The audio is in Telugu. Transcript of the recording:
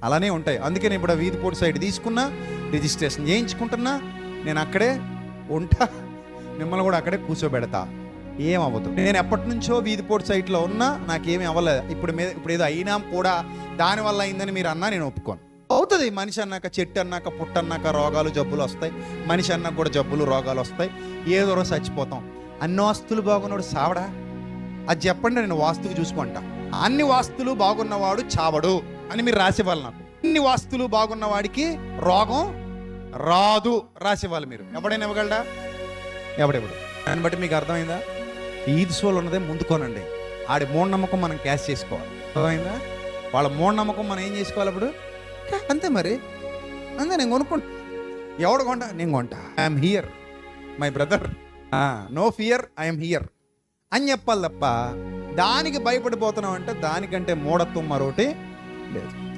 అలానే ఉంటాయి. అందుకే నేను ఇప్పుడు వీధిపోటు సైట్ తీసుకున్నా, రిజిస్ట్రేషన్ చేయించుకుంటున్నా, నేను అక్కడే ఉంటా, మిమ్మల్ని కూడా అక్కడే కూర్చోబెడతా, ఏమవ్వదు. నేను ఎప్పటి నుంచో వీధిపోటు సైట్లో ఉన్నా, నాకేమీ అవ్వలేదు. ఇప్పుడు ఏదో అయినా కూడా దానివల్ల అయిందని మీరు అన్నా నేను ఒప్పుకోను. అవుతుంది. మనిషి అన్నాక, చెట్టు అన్నాక, పుట్ట అన్నాక రోగాలు జబ్బులు వస్తాయి. మనిషి అన్నాక కూడా జబ్బులు రోగాలు వస్తాయి. ఏదో రోజు చచ్చిపోతాం. అన్ని వాస్తులు బాగున్నాడు సావడా? అది చెప్పండి, నేను వాస్తుకు చూసుకుంటా. అన్ని వాస్తులు బాగున్నవాడు చావడు అని మీరు రాసేవాళ్ళు నాకు. అన్ని వాస్తులు బాగున్నవాడికి రోగం రాదు రాసేవాళ్ళు మీరు. ఎవడైనా ఇవ్వగలడా? ఎవడెవడు? దాన్ని బట్టి మీకు అర్థమైందా? ఈద్ సోల్ ఉన్నదే ముందుకోనండి. ఆడి మూఢనమ్మకం మనం క్యాష్ చేసుకోవాలి. అర్థమైందా? వాళ్ళ మూఢనమ్మకం మనం ఏం చేసుకోవాలి అప్పుడు? అంతే మరి, అంతే. నేను కొనుక్కుంటా. ఎవడు కొంటా? నేను కొంటా. I'm here my brother, no fear, I'm here అని చెప్పాలి తప్ప దానికి భయపడిపోతున్నాం అంటే దానికంటే మూఢత్వం మరొకటి లేదు.